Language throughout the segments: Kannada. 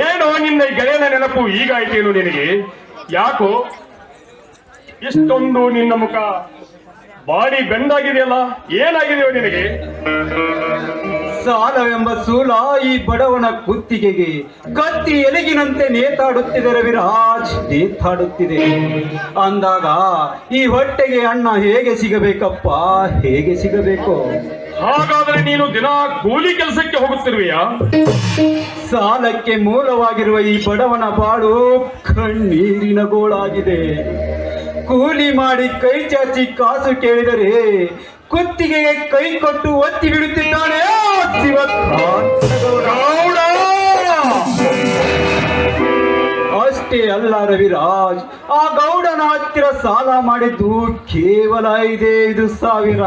ಏನೋ ನಿನ್ನ ಗೆಳೆಯನ ನೆನಪು ಈಗ ಆಯ್ತೇನು ನಿನಗೆ? ಯಾಕೋ ಇಷ್ಟೊಂದು ನಿನ್ನ ಮುಖ ಬಾಡಿ ಬೆಂದಾಗಿದೆಯಲ್ಲ, ಏನಾಗಿದೆಯೋ ನಿನಗೆ? ಸಾಲವೆಂಬ ಸೂಲ ಈ ಬಡವನ ಕುತ್ತಿಗೆಗೆ ಕತ್ತಿ ಎಲೆಗಿನಂತೆ ನೇತಾಡುತ್ತಿದೆ ರವಿರಾಜ್, ನೇತಾಡುತ್ತಿದೆ. ಅಂದಾಗ ಈ ಹೊಟ್ಟೆಗೆ ಅನ್ನ ಹೇಗೆ ಸಿಗಬೇಕಪ್ಪ, ಹೇಗೆ ಸಿಗಬೇಕು? ಹಾಗಾದ್ರೆ ನೀನು ದಿನ ಕೂಲಿ ಕೆಲಸಕ್ಕೆ ಹೋಗುತ್ತಿರುವೆಯಾ? ಸಾಲಕ್ಕೆ ಮೂಲವಾಗಿರುವ ಈ ಬಡವನ ಬಾಳು ಕಣ್ಣೀರಿನ ಗೋಳಾಗಿದೆ. ಕೂಲಿ ಮಾಡಿ ಕೈ ಚಾಚಿ ಕಾಸು ಕೇಳಿದರೆ ಕುತ್ತಿಗೆಗೆ ಕೈ ಕೊಟ್ಟು ಒತ್ತಿ ಬಿಡುತ್ತಿದ್ದಾನೆ ಶಿವಕಾಂತಗೌಡ. ಅಷ್ಟೇ ಅಲ್ಲ ರವಿರಾಜ್, ಆ ಗೌಡನ ಹತ್ತಿರ ಸಾಲ ಮಾಡಿದ್ದು ಕೇವಲ 5,000.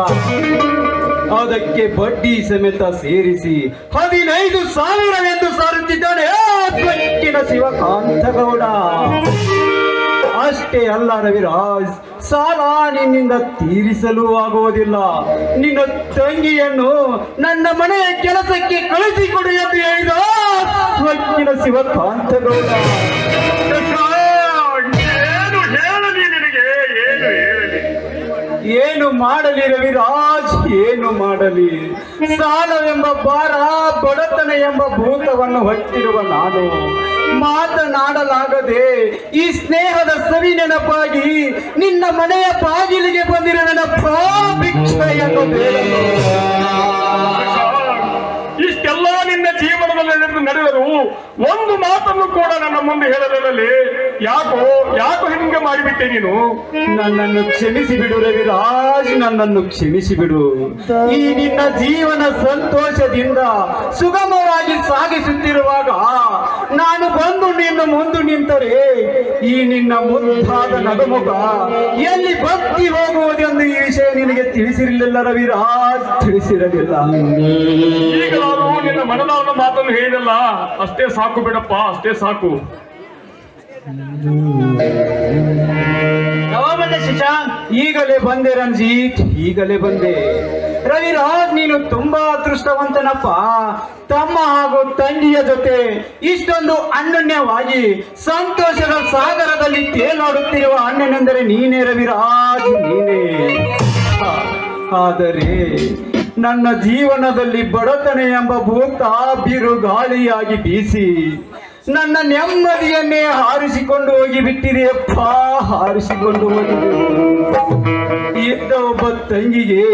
ಅದಕ್ಕೆ ಬಡ್ಡಿ ಸಮೇತ ಸೇರಿಸಿ 15,000 ಎಂದು ಸಾರುತ್ತಿದ್ದಾನೆ ಶಿವಕಾಂತಗೌಡ. ಅಷ್ಟೇ ಅಲ್ಲ ರವಿರಾಜ್, ಸಾಲ ನಿನ್ನಿಂದ ತೀರಿಸಲು ಆಗುವುದಿಲ್ಲ. ನಿನ್ನ ತಂಗಿಯನ್ನು ನನ್ನ ಮನೆಯ ಕೆಲಸಕ್ಕೆ ಕಳಿಸಿಕೊಡು ಎಂದು ಹೇಳಿದ ಸ್ವಚ್ಛಿನ ಶಿವಕಾಂತಗೌಡ. ಏನು ಹೇಳಲಿ ನಿನಗೆ? ಏನು ಹೇಳಲಿ? ಏನು ಮಾಡಲಿ ರವಿರಾಜ್, ಏನು ಮಾಡಲಿ? ಸಾಲವೆಂಬ ಭಾರ, ಬಡತನ ಎಂಬ ಭೂತವನ್ನು ಹೊತ್ತಿರುವ ನಾನು ಮಾತನಾಡಲಾಗದೆ ಈ ಸ್ನೇಹದ ಸವಿ ನೆನಪಾಗಿ ನಿನ್ನ ಮನೆಯ ಬಾಗಿಲಿಗೆ ಬಂದಿರೋ ನೆನಪ ಭಿಕ್ಷೆಯನ್ನು ಬೇಡಲು. ಇಷ್ಟೆಲ್ಲ ನಿನ್ನ ಜೀವನದಲ್ಲಿ ನಡೆದರು ಒಂದು ಮಾತನ್ನು ಕೂಡ ನನ್ನ ಮುಂದೆ ಹೇಳಲಿಲ್ಲಲ್ಲಿ. ಯಾಕೋ ಹಿಂಗೆ ಮಾಡಿಬಿಟ್ಟೆ ನೀನು? ನನ್ನನ್ನು ಕ್ಷಮಿಸಿ ಬಿಡು ರವಿರಾಜ್, ನನ್ನನ್ನು ಕ್ಷಮಿಸಿ ಬಿಡು. ಈ ನಿನ್ನ ಜೀವನ ಸಂತೋಷದಿಂದ ಸುಗಮವಾಗಿ ಸಾಗಿಸುತ್ತಿರುವಾಗ ನಾನು ಬಂದು ನಿನ್ನ ಮುಂದೆ ನಿಂತರೆ ಈ ನಿನ್ನ ಮುದ್ದಾದ ನಗಮುಖ ಎಲ್ಲಿ ಭಕ್ತಿ ಹೋಗುವುದೆಂದು ಈ ವಿಷಯ ನಿನಗೆ ತಿಳಿಸಿರಲಿಲ್ಲ ರವಿರಾಜ್, ತಿಳಿಸಿರಲಿಲ್ಲ. ಈಗ ನಾನು ನಿನ್ನ ಮನದಾದ ಮಾತನ್ನು ಹೇಳಿದಲ್ಲ, ಅಷ್ಟೇ ಸಾಕು ಬಿಡಪ್ಪ, ಅಷ್ಟೇ ಸಾಕು. ಯಾವಾಗ ಬಂದೆ ಶಶಾಂಕ್? ಈಗಲೇ ಬಂದೆ ರಂಜಿತ್, ಈಗಲೇ ಬಂದೆ. ರವಿರಾಜ್, ನೀನು ತುಂಬಾ ಅದೃಷ್ಟವಂತನಪ್ಪ. ತಮ್ಮ ಹಾಗೂ ತಂಗಿಯ ಜೊತೆ ಇಷ್ಟೊಂದು ಅನ್ಯೋನ್ಯವಾಗಿ ಸಂತೋಷದ ಸಾಗರದಲ್ಲಿ ತೇಲಾಡುತ್ತಿರುವ ಅಣ್ಣನೆಂದರೆ ನೀನೇ ರವಿರಾಜ್, ನೀನೇ. ಆದರೆ ನನ್ನ ಜೀವನದಲ್ಲಿ ಬಡತನ ಎಂಬ ಭೂತ ಬಿರುಗಾಳಿಯಾಗಿ ಬೀಸಿ ನನ್ನ ನೆಮ್ಮದಿಯನ್ನೇ ಹಾರಿಸಿಕೊಂಡು ಹೋಗಿಬಿಟ್ಟಿದೆಯಪ್ಪ, ಹಾರಿಸಿಕೊಂಡು ಹೋಗಿದೆ. ಇದ್ದ ಒಬ್ಬ ತಂಗಿಗೆ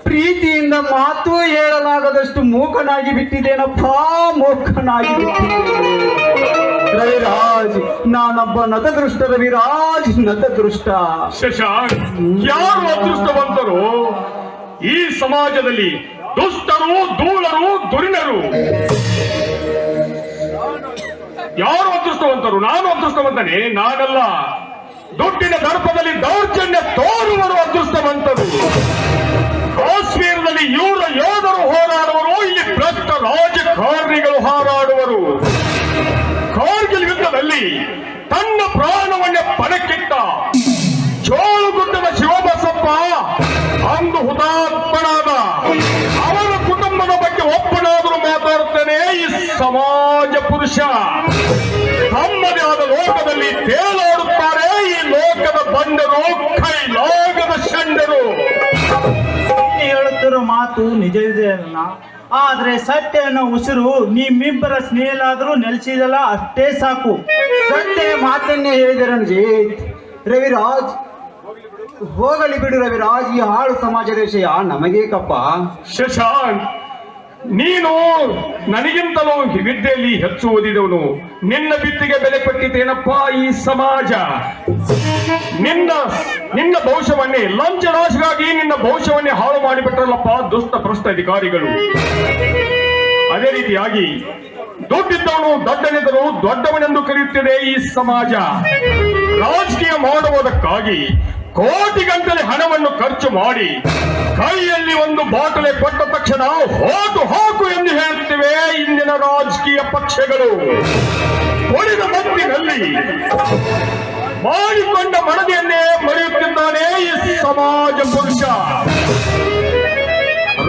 ಪ್ರೀತಿಯಿಂದ ಮಾತು ಹೇಳಲಾಗದಷ್ಟು ಮೂಕನಾಗಿ ಬಿಟ್ಟಿದ್ದೇನಪ್ಪ, ಮೂಕನಾಗಿ ಬಿಟ್ಟಿದ್ದೇನೆ ರವಿರಾಜ್. ನಾನೊಬ್ಬ ನತದೃಷ್ಟ ರವಿರಾಜ್, ನತದೃಷ್ಟ. ಶಶಾಂಕ್, ಯಾರು ಅದೃಷ್ಟವಂತರು ಈ ಸಮಾಜದಲ್ಲಿ? ದುಷ್ಟರು, ಧೂಳರು, ದುರಿನರು. ಯಾರು ಅದೃಷ್ಟವಂತರು? ನಾನು ಅದೃಷ್ಟವಂತನೇ? ನಾನಲ್ಲ. ದುಡ್ಡಿನ ದರ್ಪದಲ್ಲಿ ದೌರ್ಜನ್ಯ ತೋರುವರು ಅದೃಷ್ಟವಂತರು. ಕಾಶ್ಮೀರದಲ್ಲಿ ಇವರ ಯೋಧರು ಹೋರಾಡುವರು, ಇಲ್ಲಿ ಭ್ರಷ್ಟ ರಾಜಕಾರಣಿಗಳು ಹಾರಾಡುವರು. ಕಾರ್ಗಿಲ್ ಯುದ್ಧದಲ್ಲಿ ತನ್ನ ಪ್ರಾಣವನ್ನೇ ಪಣಕ್ಕಿಟ್ಟ ಚೋಳುಗುಡ್ಡದ ಶಿವಬಸಪ್ಪ ಅಂದು ಹುತಾತ್ಮನಾದ. ಅವನ ಕುಟುಂಬದ ಬಗ್ಗೆ ಒಬ್ಬನಾದರೂ ಮಾತಾಡುತ್ತೇನೆ ಈ ಸಮಾಜ ಪುರುಷ. ತಮ್ಮದೇ ಆದ ಲೋಕದಲ್ಲಿ ತೇಲಾಡುತ್ತಾರೆ ಈ ಲೋಕದ ಬಂಡರು, ಕೈಲಾಗದ ಷಂಡರು. ಹೇಳುತ್ತಿರೋ ಮಾತು ನಿಜ ಇದೆ ಅಲ್ಲ, ಆದ್ರೆ ಸತ್ಯ ಅನ್ನೋ ಉಸಿರು ನಿಮ್ಮಿಬ್ಬರ ಸ್ನೇಹಲಾದರೂ ನೆಲೆಸಿದಲ್ಲ, ಅಷ್ಟೇ ಸಾಕು. ಸತ್ಯ ಮಾತನ್ನೇ ಹೇಳಿದೆ ರಂಜಿತ್. ರವಿರಾಜ್, ಹೋಗಲಿ ಬಿಡು ರವಿರಾಜ್, ಈ ಹಾಳು ಸಮಾಜದ ವಿಷಯ ನಮಗೇಕಪ್ಪ. ಶಶಾಂಕ್, ನೀನು ನನಗಿಂತಲೂ ವಿದ್ಯೆಯಲ್ಲಿ ಹೆಚ್ಚು ಓದಿದವನು. ನಿನ್ನ ಬಿತ್ತಿಗೆ ಬೆಲೆ ಕೊಟ್ಟಿದ್ದೇನಪ್ಪ ಈ ಸಮಾಜ. ನಿನ್ನ ಭವಿಷ್ಯವನ್ನೇ ಲಂಚರಾಶಿಗಾಗಿ ನಿನ್ನ ಭವಿಷ್ಯವನ್ನೇ ಹಾಳು ಮಾಡಿಬಿಟ್ರಲ್ಲಪ್ಪ ದುಷ್ಟ ಭ್ರಷ್ಟ ಅಧಿಕಾರಿಗಳು. ಅದೇ ರೀತಿಯಾಗಿ ದುಡ್ಡಿದ್ದವನು ದೊಡ್ಡನೆಂದರು ದೊಡ್ಡವನೆಂದು ಕರೆಯುತ್ತಿದೆ ಈ ಸಮಾಜ. ರಾಜಕೀಯ ಮಾಡುವುದಕ್ಕಾಗಿ ಕೋಟಿಗಂಟಲೆ ಹಣವನ್ನು ಖರ್ಚು ಮಾಡಿ ಕೈಯಲ್ಲಿ ಒಂದು ಬಾಟಲೆ ಕೊಟ್ಟ ತಕ್ಷಣ ಹೋಟು ಹಾಕು ಎಂದು ಹೇಳುತ್ತಿವೆ ಇಂದಿನ ರಾಜಕೀಯ ಪಕ್ಷಗಳು. ಉಳಿದ ಮತ್ತಿನಲ್ಲಿ ಮಾಡಿಕೊಂಡ ಮನದಿಯನ್ನೇ ಮರೆಯುತ್ತಿದ್ದಾನೆ ಈ ಸಮಾಜ ಪುರುಷ.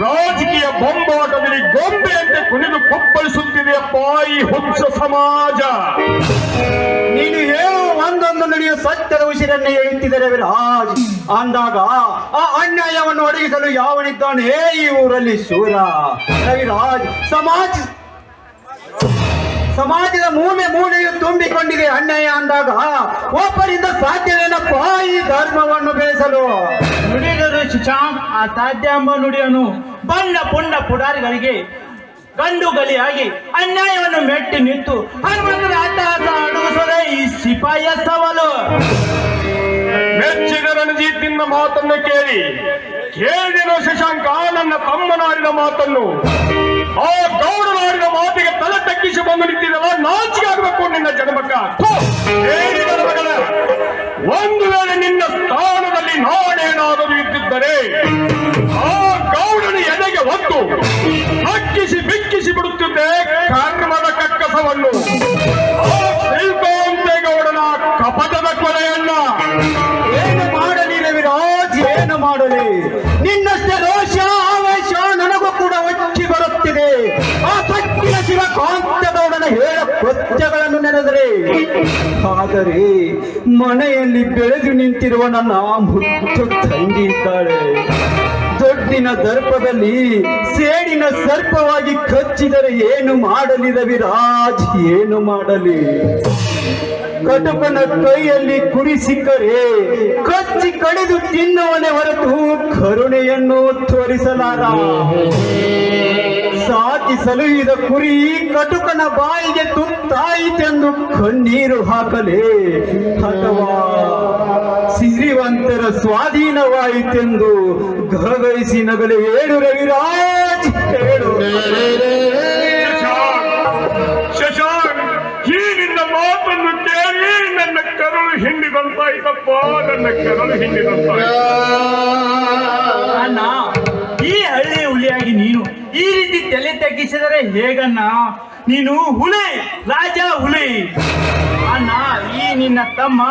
ರಾಜಕೀಯ ಬೊಂಬಾಟದಲ್ಲಿ ಗೊಂಬೆಯಂತೆ ಕುಣಿದು ಕೊಪ್ಪಳಿಸುತ್ತಿದೆಯಪ್ಪ ಈ ಹುಚ್ಚ ಸಮಾಜ. ನೀನು ಹೇಳುವ ಒಂದೊಂದು ನಡೆಯುವ ಸತ್ಯದ ಉಸಿರನ್ನೇ ಹೇಳುತ್ತಿದ್ದಾರೆ ವಿರಾಜ್. ಅಂದಾಗ ಆ ಅನ್ಯಾಯವನ್ನು ಒದಗಿಸಲು ಯಾವನಿದ್ದಾನೆ ಈ ಊರಲ್ಲಿ ಶೂರ? ರವಿರಾಜ್, ಸಮಾಜದ ಮೂಲೆಯು ತುಂಬಿಕೊಂಡಿದೆ ಅನ್ಯಾಯ ಅಂದಾಗ ಒಬ್ಬರಿಂದ ಸಾಧ್ಯವೇನಪ್ಪ ಈ ಧರ್ಮವನ್ನು ಬೆಳೆಸಲು? ನುಡಿದರು ಶಶಾಂಕ್, ಆ ಸಾಧ್ಯ ಎಂಬ ನುಡಿಯನ್ನು ಬಣ್ಣ ಪುಂಡ ಪುಡಾರಿಗಳಿಗೆ ಗಂಡು ಗಲಿಯಾಗಿ ಅನ್ಯಾಯವನ್ನು ಮೆಟ್ಟಿ ನಿಂತು ಹನುಮಂತರ ಅಟ್ಟಹಾಸ ಅಡುಗಿಸೋದೇ ಈ ಸಿಪಾಯಿಯ ಸವಾಲು. ಮೆಚ್ಚಿದ ರಣಜಿತ್ ನಿನ್ನ ಮಾತನ್ನು ಕೇಳಿದೆನೋ ಶಶಾಂಕ, ನನ್ನ ತಮ್ಮನಾಡಿದ ಮಾತನ್ನು. ಆ ಗೌಡನಾಡಿದ ಮಾತಿಗೆ ತಲೆ ತಗ್ಗಿಸಿ ಬಂದು ನಿಂತಿದ್ದಲ್ಲ, ನಾಚಿಕೆ ಆಗಬೇಕು ನಿನ್ನ ಜನ್ಮಕ್ಕ. ಹೇಳಿದ ಮಗನ, ಒಂದು ವೇಳೆ ನಿನ್ನ ಸ್ಥಾನದಲ್ಲಿ ನಾನೇನಾದರೂ ಇದ್ದಿದ್ದರೆ ಆ ಗೌಡನ ಎದೆಗೆ ಹೊತ್ತು ಹಕ್ಕಿಸಿ ಬಿಕ್ಕಿಸಿ ಬಿಡುತ್ತಿದ್ದೆ ಕರ್ಮದ ಕಕ್ಕಸವನ್ನು, ಆ ಶ್ರೀಕಾಂತೇಗೌಡನ ಕಪಟದ ಕೊಲೆಯನ್ನ. ಏನು ಮಾಡಲಿ ರವಿರಾಜ್, ಏನು ಮಾಡಲಿ? ನಿನ್ನಷ್ಟೇ ರೋಷ ಆವೇಶ ನನಗೂ ಕೂಡ ಒಚ್ಚಿ ಬರುತ್ತಿದೆ. ಆ ಸಕ್ಕಿನ ಶಿವಕಾಂತಗೌಡನ ಹೇಳ ಕೃತ್ಯಗಳನ್ನು ನೆನೆದರೆ. ಆದರೆ ಮನೆಯಲ್ಲಿ ಬೆಳೆದು ನಿಂತಿರುವ ನನ್ನ ಮುದ್ದು ತಂಗಿ ಇದ್ದಾಳೆ. ದೊಡ್ಡಿನ ದರ್ಪದಲ್ಲಿ ಸೇಡಿನ ಸರ್ಪವಾಗಿ ಕಚ್ಚಿದರೆ ಏನು ಮಾಡಲಿ ರವಿರಾಜ್, ಏನು ಮಾಡಲಿ? ಕಟುಕನ ಕೈಯಲ್ಲಿ ಕುರಿ ಸಿಕ್ಕರೆ ಕಚ್ಚಿ ಕಡಿದು ತಿನ್ನುವನೇ ಹೊರತು ಕರುಣೆಯನ್ನು ತೋರಿಸಲಾರ. ಸಾಕಿ ಸಲುಹಿದ ಕುರಿ ಕಟುಕನ ಬಾಯಿಗೆ ತುತ್ತಾಯಿತೆಂದು ಕಣ್ಣೀರು ಹಾಕಲೇ, ಅಥವಾ ಸಿರಿವಂತರ ಸ್ವಾಧೀನವಾಯಿತೆಂದು ಗಗೈಸಿ ನಗಲೆ? ಹೇಳು ರವಿರಾಜ್, ಹೇಳು. ಶಶಾಂಕ್, ಈ ನಿನ್ನ ಮಾತನ್ನು ಕೇಳಿ ನನ್ನ ಕರುಳು ಹಿಂಡಿದಂತಾಯ್ತಪ್ಪ, ನನ್ನ ಕರುಳು ಹಿಂಡಿದಂತಾಯ್ತು. ಅಣ್ಣ, ಈ ಹಳ್ಳಿ ಹುಲಿಯಾಗಿ ನೀನು ಈ ರೀತಿ ತಲೆ ತಗ್ಗಿಸಿದರೆ ಹೇಗಣ್ಣ? ನೀನು ಹುಲಿ, ರಾಜ ಹುಲಿ. ಅಣ್ಣ, ಈ ನಿನ್ನ ತಮ್ಮ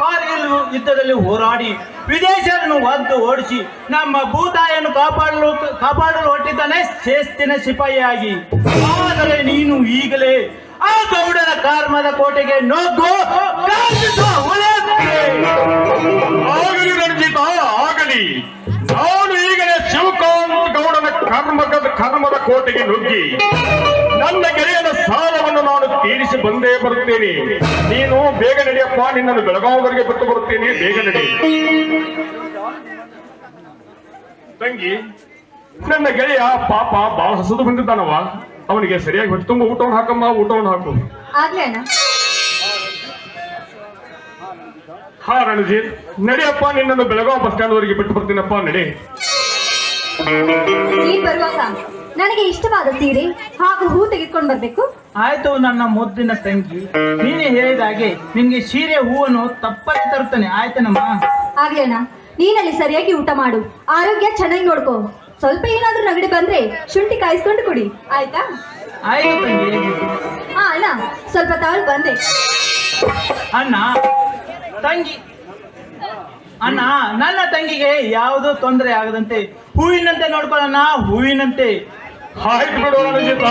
ಕಾರ್ಗಿಲ್ ಯುದ್ಧದಲ್ಲಿ ಹೋರಾಡಿ ವಿದೇಶವನ್ನು ಒದ್ದು ಓಡಿಸಿ ನಮ್ಮ ಭೂತಾಯನ್ನು ಕಾಪಾಡಲು ಹೊಟ್ಟಿದ್ದಾನೆ ಶಿಸ್ತಿನ ಸಿಪಾಯಿಯಾಗಿ. ಆದರೆ ನೀನು ಈಗಲೇ ಆ ಗೌಡನ ಕರ್ಮದ ಕೋಟೆಗೆ ನುಗ್ಗು. ಆಗಲಿ ರಣಜಿತ, ಆಗಲಿ. ನಾನು ಈಗಲೇ ಶಿವಕಾಂತ್ ಗೌಡನ ಕರ್ಮದ ಕೋಟೆಗೆ ನುಗ್ಗಿ ನನ್ನ ಗೆಳೆಯನ ಸಾಲವನ್ನು ನಾನು ತೀರಿಸಿ ಬಂದೇ ಬರುತ್ತೇನೆ. ನೀನು ಬೇಗ ನಡೆಯಪ್ಪ, ನಿನ್ನನ್ನು ಬೆಳಗಾವಿವರೆಗೆ ಬಿಟ್ಟು ಬರುತ್ತೇನೆ, ಬೇಗ ನಡಿ. ತಂಗಿ, ನನ್ನ ಗೆಳೆಯ ಪಾಪ ಬಹಳ ಹಸದು ಬಂದಿದ್ದಾನವ. ಅವನಿಗೆ ಸರಿಯಾಗಿ ಹೊಟ್ಟೆ ತುಂಬ ಊಟವನ್ನು ಹಾಕಮ್ಮ, ಊಟವನ್ನು ಹಾಕು. ಹಾ ರಣಜಿತ್, ನಡಿಯಪ್ಪ, ನಿನ್ನನ್ನು ಬೆಳಗಾವಿ ಬಸ್ ಸ್ಟ್ಯಾಂಡ್ ವರೆಗೆ ಬಿಟ್ಟು ಬರ್ತೀನಪ್ಪ, ನಡಿ. ನೀನ್ ಬರುವಾಗ ನನಗೆ ಇಷ್ಟವಾದ ಸೀರೆ ಹಾಗೂ ಹೂ ತೆಗೆದುಕೊಂಡು ಬರ್ಬೇಕು. ಆಯ್ತು ನನ್ನ ಮುದ್ದಿನ ತಂಗಿ, ನೀನೇ ಹೇಳಿದ ಹಾಗೆ ನಿನ್ಗೆ ಸೀರೆ ಹೂವನ್ನು ತಪ್ಪಲ್ಲಿ ತರುತ್ತಾನೆ. ಆಯ್ತನಮ್ಮ? ಆಗ್ಲೇನಾ? ನೀನಲ್ಲಿ ಸರಿಯಾಗಿ ಊಟ ಮಾಡು, ಆರೋಗ್ಯ ಚೆನ್ನಾಗಿ ನೋಡ್ಕೋ. ಸ್ವಲ್ಪ ಏನಾದ್ರೂ ನಗಡಿ ಬಂದ್ರೆ ಶುಂಠಿ ಕಾಯಿಸ್ಕೊಂಡು ಕುಡಿ, ಆಯ್ತಾ? ಆಯ್ತು ತಂಗಿ. ಹಾ ಅಣ್ಣ, ಸ್ವಲ್ಪ ತಾಳು ಬಂದೆ. ಅಣ್ಣ, ತಂಗಿ, ಅಣ್ಣ, ನನ್ನ ತಂಗಿಗೆ ಯಾವುದೋ ತೊಂದರೆ ಆಗದಂತೆ ಹೂವಿನಂತೆ ನೋಡ್ಕೊಳ್ಳೋಣ, ಹೂವಿನಂತೆ. ಆಯ್ತು ಬಿಡು ರಣಜಿತ,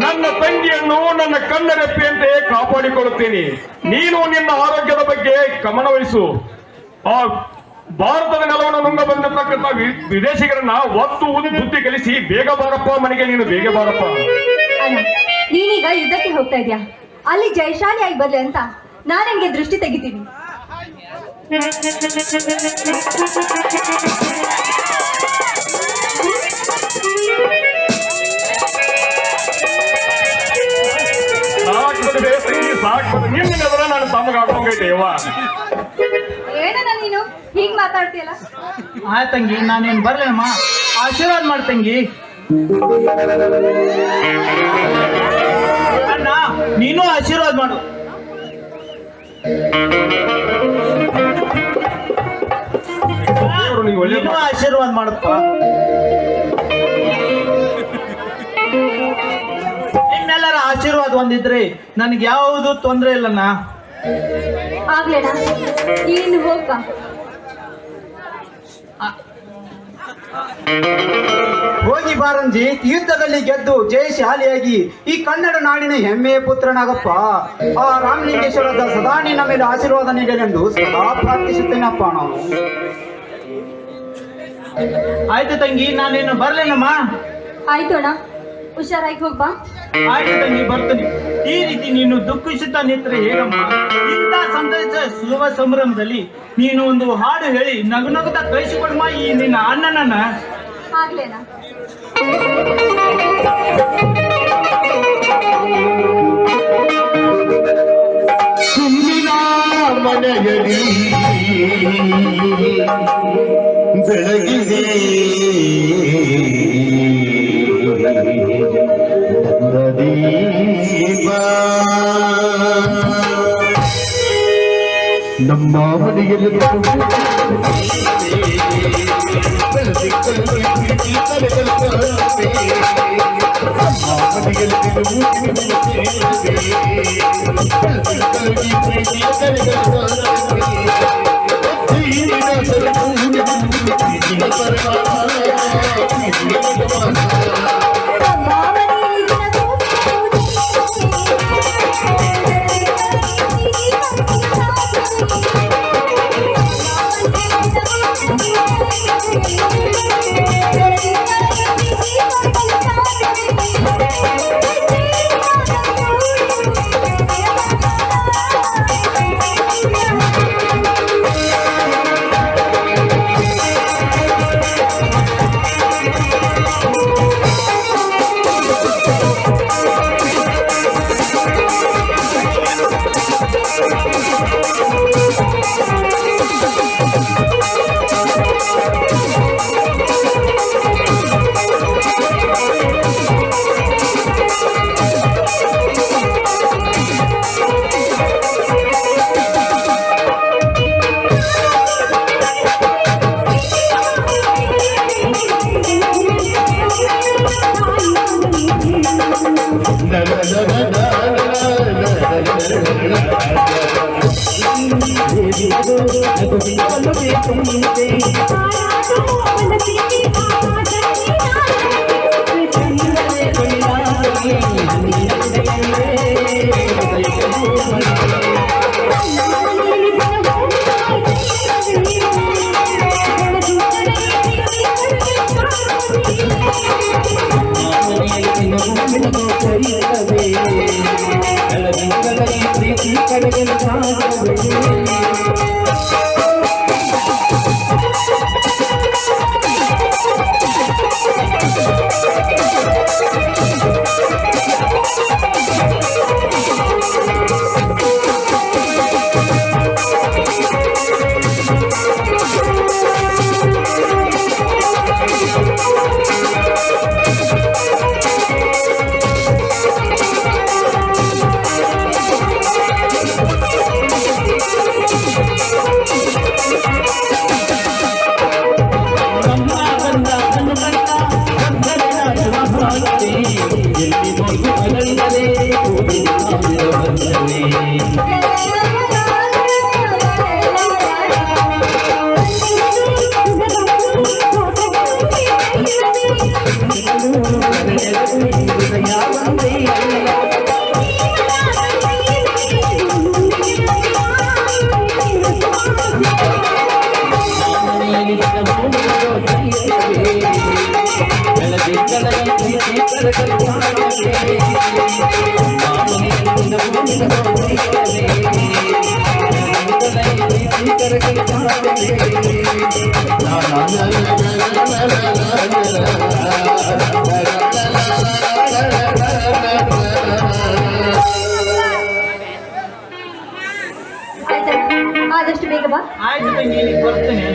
ನನ್ನ ತಂಗಿಯನ್ನು ನನ್ನ ಕಣ್ಣರೆಪ್ಪೆಯಂತೆ ಕಾಪಾಡಿಕೊಳ್ಳುತ್ತೇನೆ. ನೀನು ನಿನ್ನ ಆರೋಗ್ಯದ ಬಗ್ಗೆ ಗಮನ ವಹಿಸು. ಆ ಭಾರತದ ನೆಲವನ್ನು ನುಂಗ ಬಂದಿರತಕ್ಕಂಥ ವಿದೇಶಿಗರನ್ನ ಒತ್ತು ಊದಿ ಬುದ್ಧಿ ಕಲಿಸಿ ಬೇಗ ಬಾರಪ್ಪ ಮನೆಗೆ, ನೀನು ಬೇಗ ಬಾರಪ್ಪ. ಅಣ್ಣ, ನೀನೀಗ ಯುದ್ಧಕ್ಕೆ ಹೋಗ್ತಾ ಇದ್ಯಾ? ಅಲ್ಲಿ ಜಯಶಾಲಿಯಾಗಿ ಬರ್ಲಿ ಅಂತ ನಾನು ನಿನ್ಗೆ ದೃಷ್ಟಿ ತೆಗಿತೀನಿ. ಸಾಕು, ನಿನ್ನೆಲ್ಲ ನಾನು ತಮಗೆ ಹಾಕೊಂಡೈತೆ ಯವ್ವ. ಏನಣ್ಣ ನೀನು ಹೀಗ್ ಮಾತಾಡ್ತೀಯಲ್ಲ? ಆಯ್ತು ತಂಗಿ, ನಾನೇನು ಬರ್ಲಮ್ಮ, ಆಶೀರ್ವಾದ ಮಾಡ್ತಂಗಿ. ಅಣ್ಣ, ನೀನು ಆಶೀರ್ವಾದ ಮಾಡು. ನೀನು ಆಶೀರ್ವಾದ ಮಾಡಪ್ಪ. ನಿಮ್ಮೆಲ್ಲರ ಆಶೀರ್ವಾದ ಹೊಂದಿದ್ರೆ ನನಗೆ ಯಾವುದು ತೊಂದರೆ ಇಲ್ಲಣ್ಣ. ಆಗ್ಲೇಣ, ನೀನು ಹೋಗ್ಬಾ. ಹೋಗಿ ಬಾರಂಜಿ ಯುದ್ಧದಲ್ಲಿ ಗೆದ್ದು ಜಯಶಾಲಿಯಾಗಿ ಈ ಕನ್ನಡ ನಾಡಿನ ಹೆಮ್ಮೆಯ ಪುತ್ರನಾಗಪ್ಪ. ಆ ರಾಮಲಿಂಗೇಶ್ವರದ ಸದಾ ನಿನ್ನ ಮೇಲೆ ಆಶೀರ್ವಾದ ನೀಡಲೆಂದು ಸದಾ ಪ್ರಾರ್ಥಿಸುತ್ತೇನಪ್ಪ ನಾವು. ಆಯ್ತು ತಂಗಿ, ನಾನೇನು ಬರ್ಲೇನಮ್ಮ. ಆಯ್ತು ಅಣ್ಣ, ಹುಷಾರಾಗಿ ಹೋಗ್ಬಾ. ಆಯ್ತು ತಂಗಿ, ಬರ್ತೇನೆ. ಈ ರೀತಿ ನೀನು ದುಃಖಿಸುತ್ತಾ ನಿಂತರೆ ಹೇಗಮ್ಮ? ಇಂಥ ಸಂತೋಷ ಶುಭ ಸಂಭ್ರಮದಲ್ಲಿ ನೀನು ಒಂದು ಹಾಡು ಹೇಳಿ ನಗು ನಗುತ್ತಾ ಕಳಿಸಿಕೊಡಮ್ಮ ಈ ನಿನ್ನ ಅಣ್ಣನನ್ನ. ಆಗ್ಲೇನಾ? ಸುಮ್ಮಿನ ಮನೆಯಲ್ಲಿ ಬೆಳಗಿದೆ ದೀಪ. ನಮ್ಮ ಮನೆಯಲ್ಲಿ ಆದಷ್ಟು ಬೇಗ ಬಾ. ಆಯ್ತು ತಂಗಿ, ಬರ್ತೇನೆ.